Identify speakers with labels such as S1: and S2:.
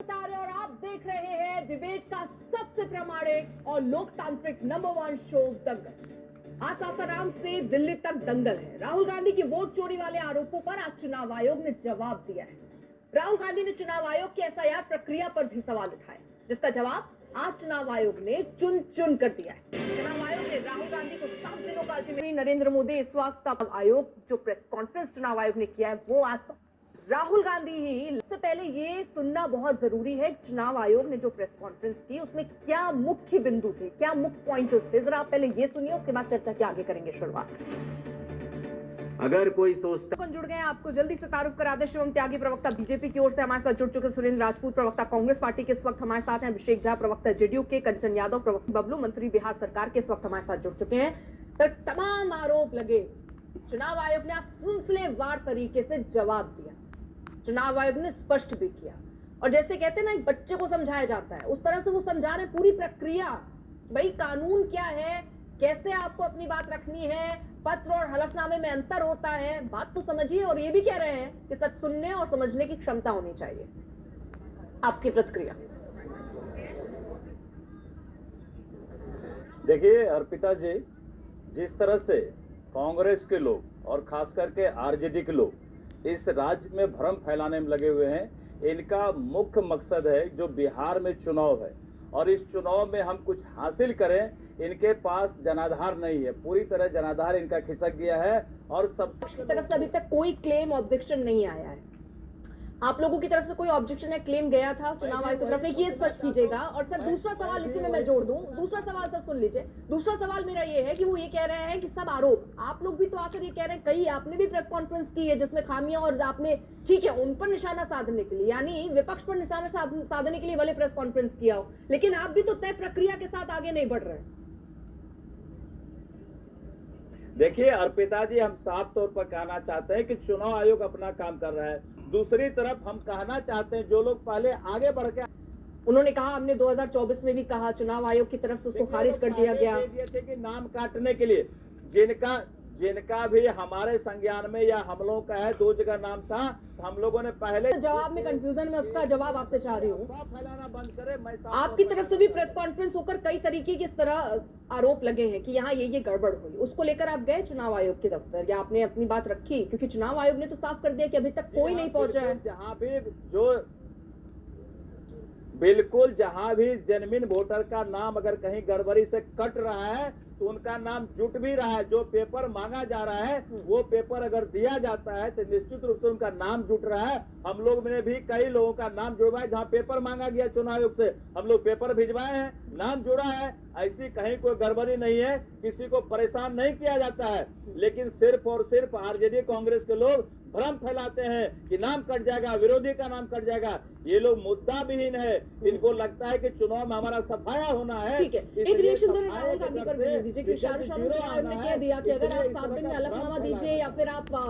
S1: और आप देख रहे हैं डिबेट का सबसे प्रामाणिक और लोकतांत्रिक नंबर 1 शो दंगल। आज सासाराम से दिल्ली तक दंगल है। राहुल गांधी की वोट चोरी वाले आरोपों पर आज चुनाव आयोग ने जवाब दिया है। राहुल गांधी ने चुनाव आयोग की एसआईआर प्रक्रिया पर भी सवाल उठाए, जिसका जवाब आज चुनाव आयोग ने चुन चुन कर दिया है। चुनाव आयोग ने राहुल गांधी को 7 दिनों का अल्टीमेटम। नरेंद्र मोदी इस वक्त आयोग जो प्रेस कॉन्फ्रेंस चुनाव आयोग ने किया है वो आज राहुल गांधी ही। सबसे पहले ये सुनना बहुत जरूरी है, चुनाव आयोग ने जो प्रेस कॉन्फ्रेंस की उसमें क्या मुख्य बिंदु थे, क्या मुख्य पॉइंटर्स थे, जरा आप पहले ये सुनिए, उसके बाद चर्चा की आगे करेंगे शुरुआत।
S2: अगर कोई सोचता
S1: जुड़ गए आपको जल्दी से तारुफ करा दे। शिवम त्यागी प्रवक्ता बीजेपी की ओर से हमारे साथ जुड़ चुके, सुरेंद्र राजपूत प्रवक्ता कांग्रेस पार्टी के इस वक्त हमारे साथ हैं, अभिषेक झा प्रवक्ता जेडीयू के, कंचन यादव प्रवक्ता, बबलू मंत्री बिहार सरकार के इस वक्त हमारे साथ जुड़ चुके हैं। तो तमाम आरोप लगे, चुनाव आयोग ने सिलसिलेवार तरीके से जवाब दिया। चुनाव आयोग ने स्पष्ट भी किया, और जैसे कहते हैं ना एक बच्चे को समझाया जाता है उस तरह से वो समझा रहे पूरी प्रक्रिया। भाई कानून क्या है, कैसे आपको अपनी बात रखनी है, पत्र और हलफनामे में अंतर होता है, बात तो समझिए। और ये भी कह रहे हैं कि सच सुनने और समझने की क्षमता होनी चाहिए। आपकी प्रतिक्रिया?
S3: देखिए अर्पिता जी, जिस तरह से कांग्रेस के लोग और खास करके आरजेडी के लोग इस राज्य में भ्रम फैलाने में लगे हुए हैं, इनका मुख्य मकसद है जो बिहार में चुनाव है और इस चुनाव में हम कुछ हासिल करें, इनके पास जनाधार नहीं है। पूरी तरह जनाधार इनका खिसक गया है और सबसे
S1: तरफ से अभी तक कोई क्लेम ऑब्जेक्शन नहीं आया है। आप लोगों की तरफ से कोई ऑब्जेक्शन या क्लेम गया था चुनाव आयोग की तरफ से, ये स्पष्ट कीजिएगा। और सर दूसरा सवाल इसी में मैं जोड़ दूं, दूसरा सवाल सर सुन लीजिए। दूसरा सवाल मेरा ये है कि वो ये कह रहे हैं कि सब आरोप, आप लोग भी तो आकर ये कह रहे हैं, कई आपने भी प्रेस कॉन्फ्रेंस की है जिसमें खामियां, और आपने ठीक है उन पर निशाना साधने के लिए, यानी विपक्ष पर निशाना साधने के लिए भले प्रेस कॉन्फ्रेंस किया हो, लेकिन आप भी तो तय प्रक्रिया के साथ आगे नहीं बढ़ रहे।
S3: देखिए अर्पिता जी, हम साफ तौर पर कहना चाहते हैं कि चुनाव आयोग अपना काम कर रहा है। दूसरी तरफ हम कहना चाहते हैं जो लोग पहले आगे बढ़ के,
S1: उन्होंने कहा हमने 2024 में भी कहा, चुनाव आयोग की तरफ से उसको खारिज कर दिया गया।
S3: दिए थे कि नाम काटने के लिए जिनका भी हमारे संज्ञान में या हम लोगों का है, 2 जगह नाम था, तो हम लोगों ने पहले
S1: जवाब में कंफ्यूजन में उसका जवाब आपसे चाह रही हूँ।
S3: फैलाना बंद करे। मैं
S1: आपकी तरफ से भी प्रेस कॉन्फ्रेंस होकर कई तरीके के इस तरह आरोप लगे हैं कि यहाँ ये गड़बड़ हुई, उसको लेकर आप गए चुनाव आयोग के दफ्तर या आपने अपनी बात रखी? क्योंकि चुनाव आयोग ने तो साफ कर दिया कि अभी तक कोई नहीं पहुंचा है।
S3: जहाँ भी जेन्युइन वोटर का नाम अगर कहीं गड़बड़ी से कट रहा है तो उनका नाम जुट भी रहा है। जो पेपर मांगा जा रहा है वो पेपर अगर दिया जाता है तो निश्चित रूप से उनका नाम जुट रहा है। हम लोग ने भी कई लोगों का नाम जुड़वाया, जहाँ पेपर मांगा गया चुनाव आयोग से हम लोग पेपर भिजवाए हैं, नाम जुड़ा है। ऐसी कहीं कोई गड़बड़ी नहीं है, किसी को परेशान नहीं किया जाता है। लेकिन सिर्फ और सिर्फ आरजेडी कांग्रेस के लोग भ्रम फैलाते हैं कि नाम कट जाएगा, विरोधी का नाम कट जाएगा। ये लोग मुद्दा विहीन है, इनको लगता है कि चुनाव में हमारा सफाया होना है।
S1: ठीक है, एक रिएक्शन राहुल गांधी पर दीजिए कि शाहरुख ने कह दिया कि अगर आप 7 दिन में हलफनामा दीजिए या फिर आप